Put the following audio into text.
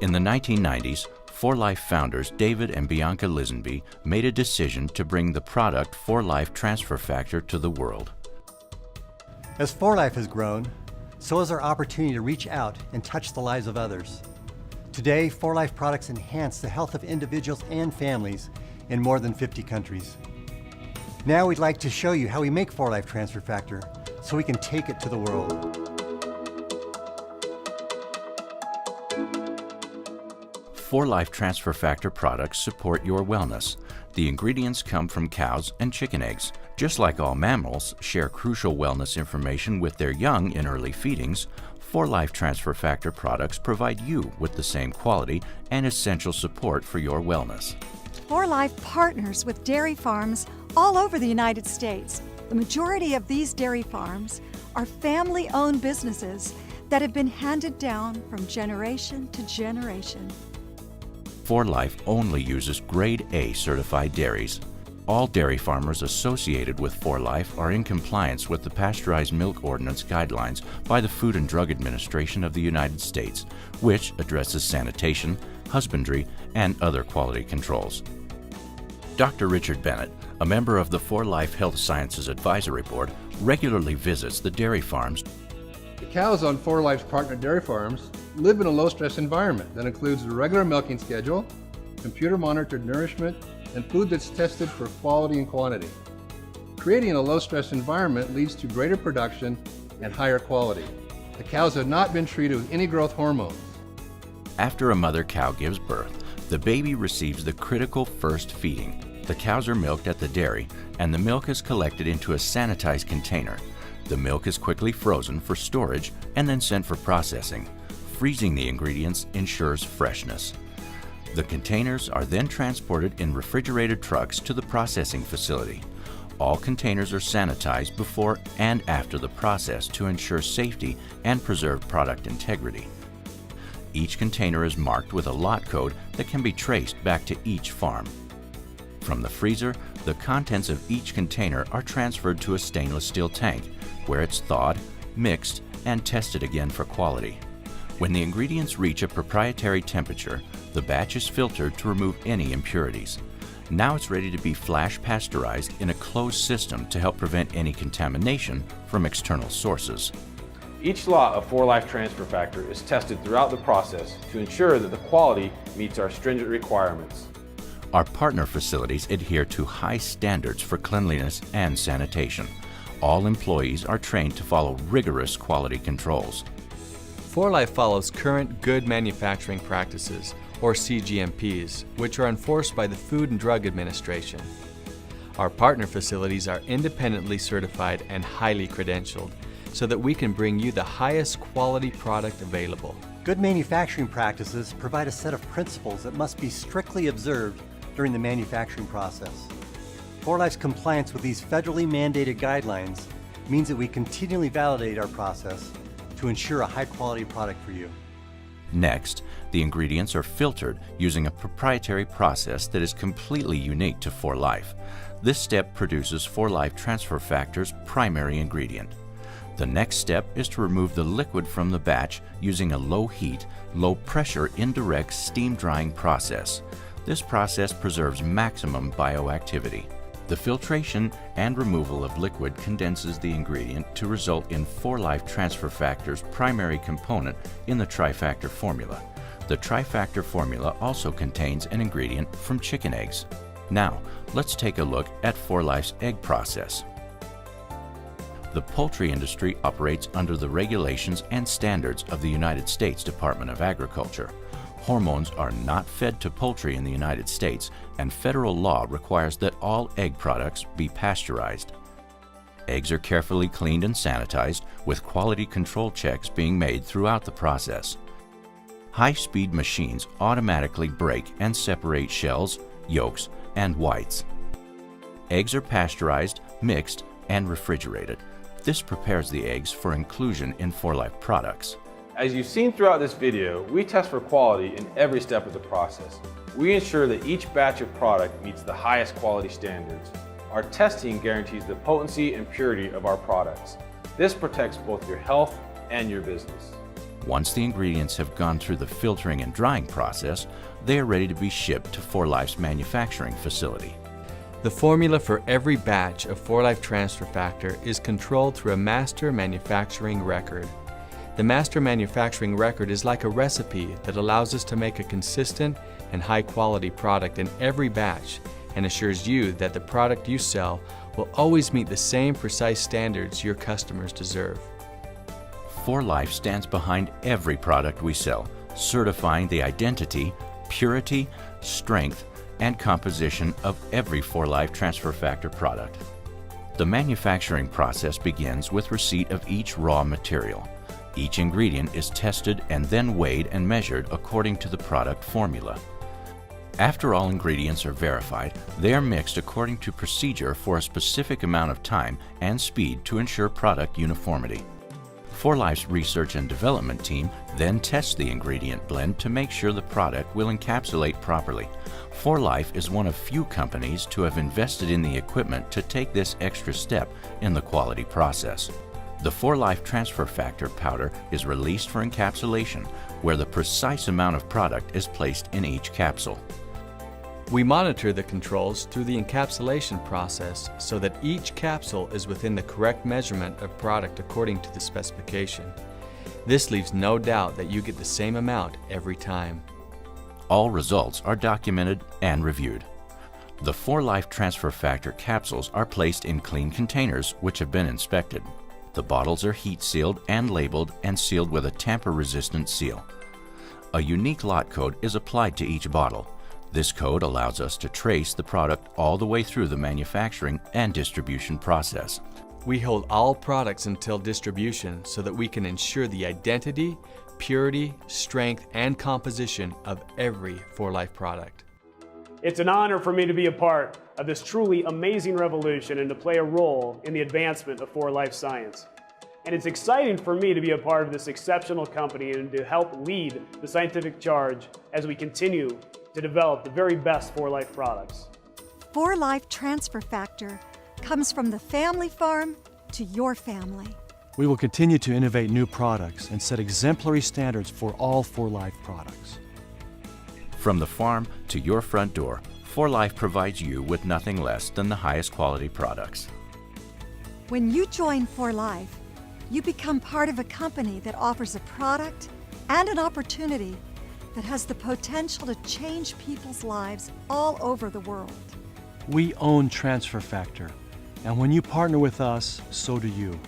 In the 1990s, 4Life founders David and Bianca Lisenby made a decision to bring the product 4Life Transfer Factor to the world. As 4Life has grown, so has our opportunity to reach out and touch the lives of others. Today, 4Life products enhance the health of individuals and families in more than 50 countries. Now we'd like to show you how we make 4Life Transfer Factor so we can take it to the world. 4Life Transfer Factor products support your wellness. The ingredients come from cows and chicken eggs. Just like all mammals share crucial wellness information with their young in early feedings, 4Life Transfer Factor products provide you with the same quality and essential support for your wellness. 4Life partners with dairy farms all over the United States. The majority of these dairy farms are family-owned businesses that have been handed down from generation to generation. 4Life only uses Grade A certified dairies. All dairy farmers associated with 4Life are in compliance with the Pasteurized Milk Ordinance guidelines by the Food and Drug Administration of the United States, which addresses sanitation, husbandry, and other quality controls. Dr. Richard Bennett, a member of the 4Life Health Sciences Advisory Board, regularly visits the dairy farms. The cows on 4Life's partner dairy farms live in a low-stress environment that includes a regular milking schedule, computer-monitored nourishment, and food that's tested for quality and quantity. Creating a low-stress environment leads to greater production and higher quality. The cows have not been treated with any growth hormones. After a mother cow gives birth, the baby receives the critical first feeding. The cows are milked at the dairy, and the milk is collected into a sanitized container. The milk is quickly frozen for storage and then sent for processing. Freezing the ingredients ensures freshness. The containers are then transported in refrigerated trucks to the processing facility. All containers are sanitized before and after the process to ensure safety and preserve product integrity. Each container is marked with a lot code that can be traced back to each farm. From the freezer, the contents of each container are transferred to a stainless steel tank, where it's thawed, mixed, and tested again for quality. When the ingredients reach a proprietary temperature, the batch is filtered to remove any impurities. Now it's ready to be flash pasteurized in a closed system to help prevent any contamination from external sources. Each lot of 4Life Transfer Factor is tested throughout the process to ensure that the quality meets our stringent requirements. Our partner facilities adhere to high standards for cleanliness and sanitation. All employees are trained to follow rigorous quality controls. 4Life follows current Good Manufacturing Practices, or CGMPs, which are enforced by the Food and Drug Administration. Our partner facilities are independently certified and highly credentialed, so that we can bring you the highest quality product available. Good manufacturing practices provide a set of principles that must be strictly observed during the manufacturing process. 4Life's compliance with these federally mandated guidelines means that we continually validate our process to ensure a high-quality product for you. Next, the ingredients are filtered using a proprietary process that is completely unique to 4Life. This step produces 4Life Transfer Factor's primary ingredient. The next step is to remove the liquid from the batch using a low-heat, low-pressure indirect steam drying process. This process preserves maximum bioactivity. The filtration and removal of liquid condenses the ingredient to result in 4Life Transfer Factor's primary component in the Trifactor formula. The Trifactor formula also contains an ingredient from chicken eggs. Now, let's take a look at 4Life's egg process. The poultry industry operates under the regulations and standards of the United States Department of Agriculture. Hormones are not fed to poultry in the United States, and federal law requires that all egg products be pasteurized. Eggs are carefully cleaned and sanitized, with quality control checks being made throughout the process. High-speed machines automatically break and separate shells, yolks, and whites. Eggs are pasteurized, mixed, and refrigerated. This prepares the eggs for inclusion in 4Life products. As you've seen throughout this video, we test for quality in every step of the process. We ensure that each batch of product meets the highest quality standards. Our testing guarantees the potency and purity of our products. This protects both your health and your business. Once the ingredients have gone through the filtering and drying process, they are ready to be shipped to 4Life's manufacturing facility. The formula for every batch of 4Life Transfer Factor is controlled through a master manufacturing record. The master manufacturing record is like a recipe that allows us to make a consistent and high-quality product in every batch and assures you that the product you sell will always meet the same precise standards your customers deserve. 4Life stands behind every product we sell, certifying the identity, purity, strength, and composition of every 4Life Transfer Factor product. The manufacturing process begins with receipt of each raw material. Each ingredient is tested and then weighed and measured according to the product formula. After all ingredients are verified, they are mixed according to procedure for a specific amount of time and speed to ensure product uniformity. 4Life's research and development team then tests the ingredient blend to make sure the product will encapsulate properly. 4Life is one of few companies to have invested in the equipment to take this extra step in the quality process. The 4Life Transfer Factor powder is released for encapsulation, where the precise amount of product is placed in each capsule. We monitor the controls through the encapsulation process so that each capsule is within the correct measurement of product according to the specification. This leaves no doubt that you get the same amount every time. All results are documented and reviewed. The 4Life Transfer Factor capsules are placed in clean containers which have been inspected. The bottles are heat sealed and labeled and sealed with a tamper-resistant seal. A unique lot code is applied to each bottle. This code allows us to trace the product all the way through the manufacturing and distribution process. We hold all products until distribution so that we can ensure the identity, purity, strength, and composition of every 4Life product. It's an honor for me to be a part of this truly amazing revolution and to play a role in the advancement of 4Life science. And it's exciting for me to be a part of this exceptional company and to help lead the scientific charge as we continue to develop the very best 4Life products. 4Life Transfer Factor comes from the family farm to your family. We will continue to innovate new products and set exemplary standards for all 4Life products. From the farm to your front door, 4Life provides you with nothing less than the highest quality products. When you join 4Life, you become part of a company that offers a product and an opportunity that has the potential to change people's lives all over the world. We own Transfer Factor, and when you partner with us, so do you.